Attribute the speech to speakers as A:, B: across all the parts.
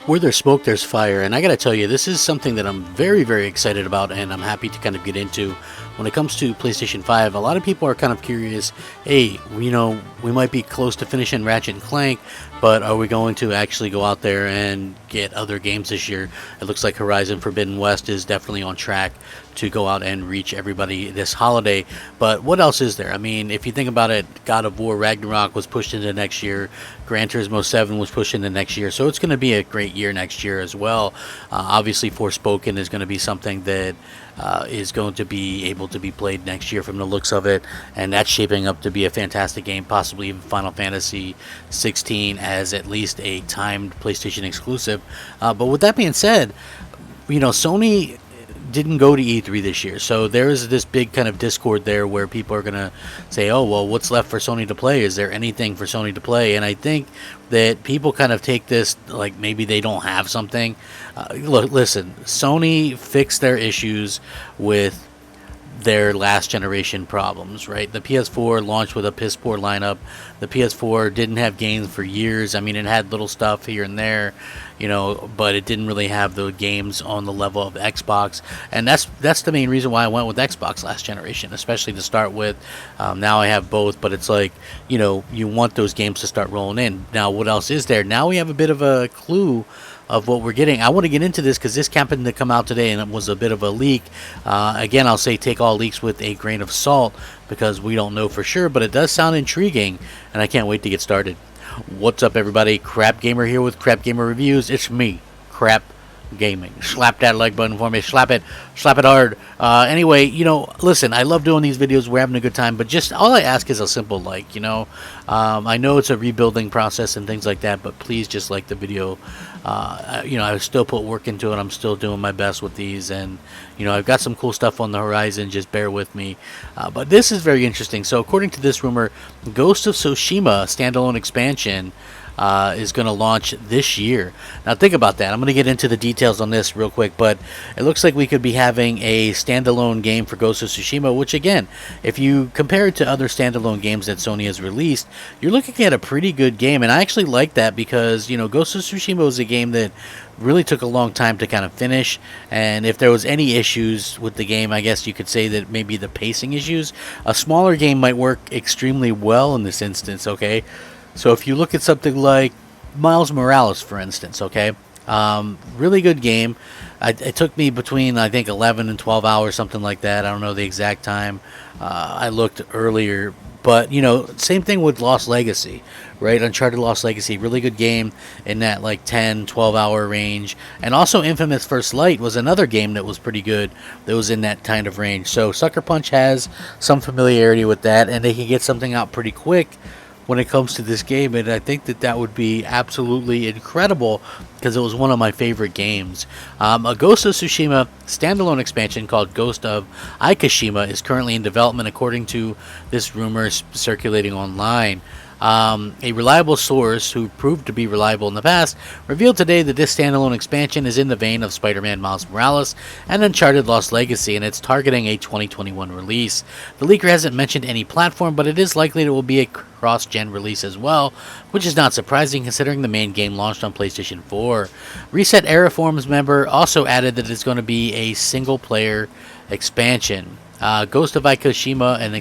A: Where there's smoke, there's fire. And I got to tell you, this is something that I'm very, very excited about, and I'm happy to kind of get into. When it comes to PlayStation 5, a lot of people are kind of curious, hey, we might be close to finishing Ratchet and Clank, but are we going to actually go out there and get other games this year? It looks like Horizon Forbidden West is definitely on track to go out and reach everybody this holiday. But what else is there? I mean, if you think about it, God of War Ragnarok was pushed into next year. Gran Turismo 7 was pushed into next year. So it's going to be a great year next year as well. Obviously, Forspoken is going to be something that is going to be able to be played next year from the looks of it. And that's shaping up to be a fantastic game, possibly even Final Fantasy 16 as at least a timed PlayStation exclusive. But with that being said, Sony didn't go to E3 this year. So there is this big kind of discord there where people are going to say, oh, well, what's left for Sony to play? Is there anything for Sony to play? And I think that people kind of take this like maybe they don't have something. Look, listen, Sony fixed their issues with their last generation problems, right? The PS4 launched with a piss poor lineup. The PS4 didn't have games for years. I mean, it had little stuff here and there, but it didn't really have the games on the level of Xbox. And that's the main reason why I went with Xbox last generation, especially to start with. Now I have both, but it's like, you want those games to start rolling in. Now, what else is there? Now we have a bit of a clue of what we're getting. I want to get into this because this happened to come out today and it was a bit of a leak. Again, I'll say take all leaks with a grain of salt because we don't know for sure, but it does sound intriguing and I can't wait to get started. What's up, everybody? Crapgamer here with Crapgamer Reviews. It's me, Crap Gaming. Slap that like button for me. Slap it hard. Anyway, listen, I love doing these videos. We're having a good time, but just all I ask is a simple like. I know it's a rebuilding process and things like that, but please just like the video. I still put work into it. I'm still doing my best with these, and I've got some cool stuff on the horizon. Just bear with me. But this is very interesting. So according to this rumor, Ghost of Tsushima standalone expansion is going to launch this year. Now think about that. I'm going to get into the details on this real quick, but it looks like we could be having a standalone game for Ghost of Tsushima, which again, if you compare it to other standalone games that Sony has released, you're looking at a pretty good game. And I actually like that because, Ghost of Tsushima was a game that really took a long time to kind of finish, and if there was any issues with the game, I guess you could say that maybe the pacing issues. A smaller game might work extremely well in this instance, okay? So if you look at something like Miles Morales, for instance, okay, really good game. It took me between, I think, 11 and 12 hours, something like that. I don't know the exact time. I looked earlier. But, same thing with Lost Legacy, right? Uncharted Lost Legacy, really good game in that, 10, 12-hour range. And also Infamous First Light was another game that was pretty good that was in that kind of range. So Sucker Punch has some familiarity with that, and they can get something out pretty quick when it comes to this game, and I think that would be absolutely incredible because it was one of my favorite games. A Ghost of Tsushima standalone expansion called Ghost of Ikashima is currently in development according to this rumor circulating online. A reliable source who proved to be reliable in the past revealed today that this standalone expansion is in the vein of Spider-Man Miles Morales and Uncharted Lost Legacy, and it's targeting a 2021 release. The leaker hasn't mentioned any platform, but it is likely it will be a cross-gen release as well, which is not surprising considering the main game launched on PlayStation 4. Reset Era Forums member also added that it's going to be a single-player expansion. Ghost of Ikashima, an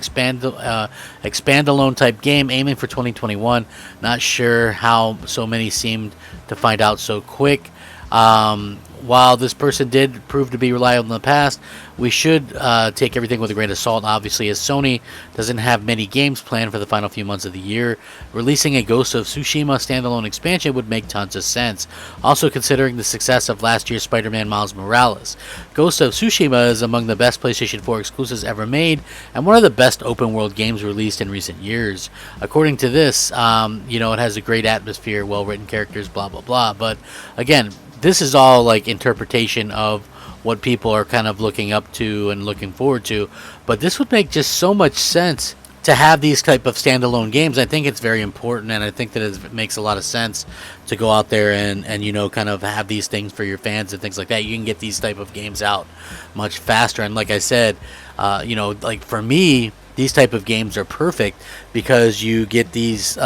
A: expand-alone type game aiming for 2021. Not sure how so many seemed to find out so quick. While this person did prove to be reliable in the past, we should take everything with a grain of salt, obviously, as Sony doesn't have many games planned for the final few months of the year. Releasing a Ghost of Tsushima standalone expansion would make tons of sense, also considering the success of last year's Spider-Man Miles Morales. Ghost of Tsushima is among the best PlayStation 4 exclusives ever made, and one of the best open-world games released in recent years. According to this, it has a great atmosphere, well-written characters, blah, blah, blah. But, again, this is all interpretation of what people are kind of looking up to and looking forward to, but this would make just so much sense to have these type of standalone games. I think it's very important, and I think that it makes a lot of sense to go out there and kind of have these things for your fans and things like that. You can get these type of games out much faster, and like I said, for me, these type of games are perfect because you get these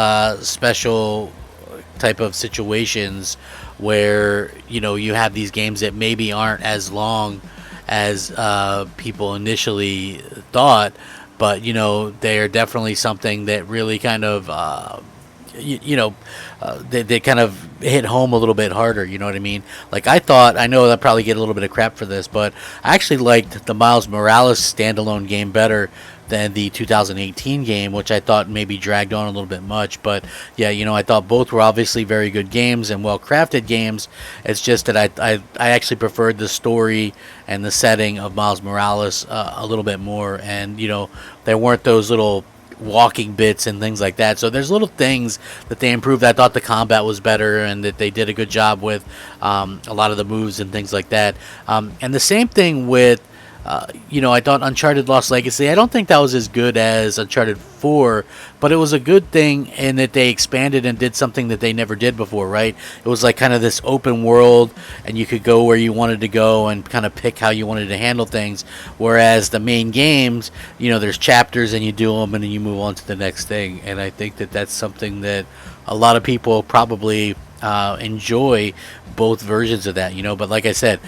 A: special type of situations where you have these games that maybe aren't as long as people initially thought, but they are definitely something that really kind of they kind of hit home a little bit harder. You know what I mean? Like I know I'll probably get a little bit of crap for this, but I actually liked the Miles Morales standalone game better than the 2018 game, which I thought maybe dragged on a little bit much. But yeah, I thought both were obviously very good games and well crafted games. It's just that I actually preferred the story and the setting of Miles Morales a little bit more, and there weren't those little walking bits and things like that. So there's little things that they improved. I thought the combat was better and that they did a good job with a lot of the moves and things like that. And the same thing with I thought Uncharted Lost Legacy, I don't think that was as good as Uncharted 4, but it was a good thing in that they expanded and did something that they never did before, right? It was like kind of this open world, and you could go where you wanted to go and kind of pick how you wanted to handle things, whereas the main games, there's chapters and you do them and then you move on to the next thing, and I think that that's something that a lot of people probably enjoy both versions of that, but like I said,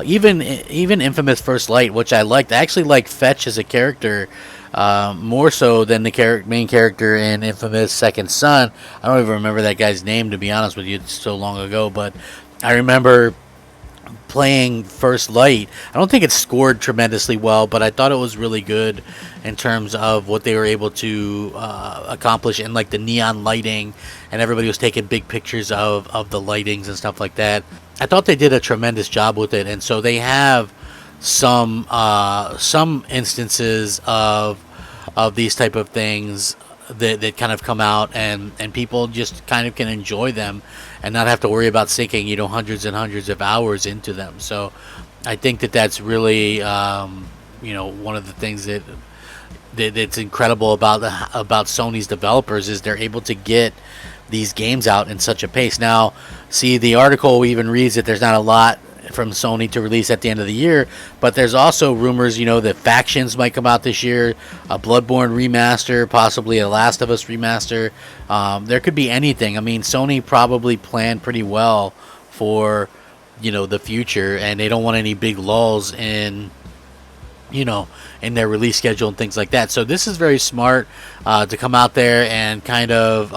A: even Infamous First Light, which I liked, I actually like Fetch as a character more so than the main character in Infamous Second Son. I don't even remember that guy's name, to be honest with you, it's so long ago, but I remember playing First Light. I don't think it scored tremendously well, but I thought it was really good in terms of what they were able to accomplish, and like the neon lighting, and everybody was taking big pictures of the lightings and stuff like that. I thought they did a tremendous job with it, and so they have some instances of these type of things that kind of come out, and people just kind of can enjoy them and not have to worry about sinking hundreds and hundreds of hours into them. So I think that that's really one of the things that's incredible about Sony's developers is they're able to get these games out in such a pace. Now, see, the article even reads that there's not a lot from Sony to release at the end of the year, but there's also rumors, that Factions might come out this year, a Bloodborne remaster, possibly a Last of Us remaster. There could be anything. I mean, Sony probably planned pretty well for, the future, and they don't want any big lulls in their release schedule and things like that. So this is very smart to come out there and kind of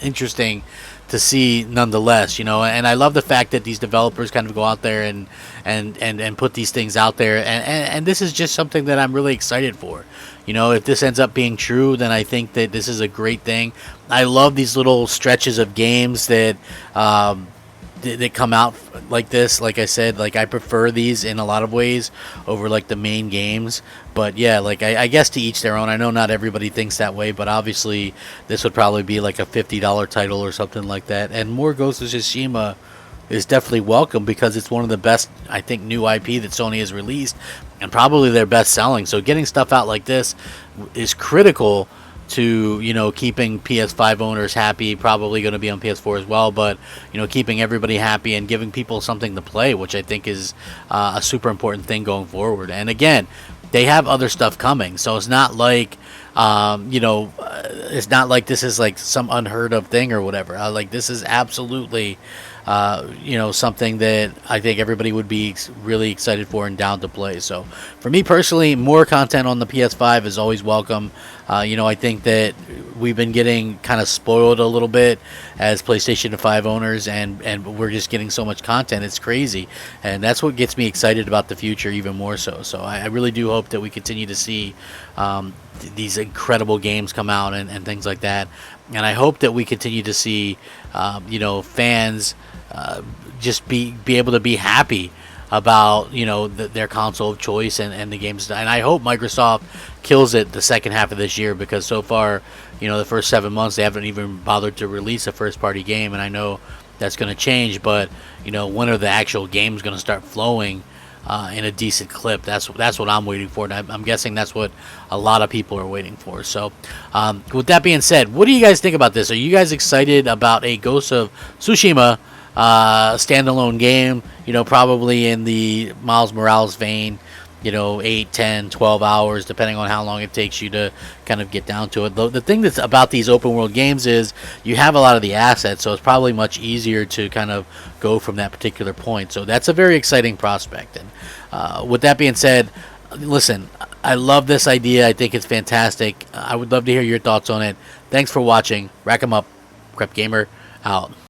A: interesting to see nonetheless, and I love the fact that these developers kind of go out there and put these things out there, and this is just something that I'm really excited for. If this ends up being true, then I think that this is a great thing. I love these little stretches of games that they come out like this. Like I said, like I prefer these in a lot of ways over like the main games, but yeah, like I guess to each their own. I know not everybody thinks that way, but obviously this would probably be like a $50 title or something like that, and more Ghost of Tsushima is definitely welcome because it's one of the best, I think, new IP that Sony has released, and probably their best selling. So getting stuff out like this is critical to keeping PS5 owners happy, probably going to be on PS4 as well, but keeping everybody happy and giving people something to play, which I think is a super important thing going forward. And again, they have other stuff coming, so it's not like it's not like this is like some unheard of thing or whatever. Like this is absolutely something that I think everybody would be really excited for and down to play. So for me personally, more content on the PS5 is always welcome. I think that we've been getting kind of spoiled a little bit as PlayStation 5 owners, and we're just getting so much content. It's crazy, and that's what gets me excited about the future even more so. So I really do hope that we continue to see these incredible games come out and things like that. And I hope that we continue to see, fans just be able to be happy about their console of choice and the games. And I hope Microsoft kills it the second half of this year, because so far, the first 7 months they haven't even bothered to release a first party game. And I know that's going to change, but when are the actual games going to start flowing in a decent clip? That's what I'm waiting for, and I'm guessing that's what a lot of people are waiting for. So with that being said, what do you guys think about this? Are you guys excited about a Ghost of Tsushima standalone game, probably in the Miles Morales vein? 8, 10, 12 hours, depending on how long it takes you to kind of get down to it. The thing that's about these open world games is you have a lot of the assets, so it's probably much easier to kind of go from that particular point. So that's a very exciting prospect. And with that being said, listen, I love this idea. I think it's fantastic. I would love to hear your thoughts on it. Thanks for watching. Rack 'em up. Crapgamer out.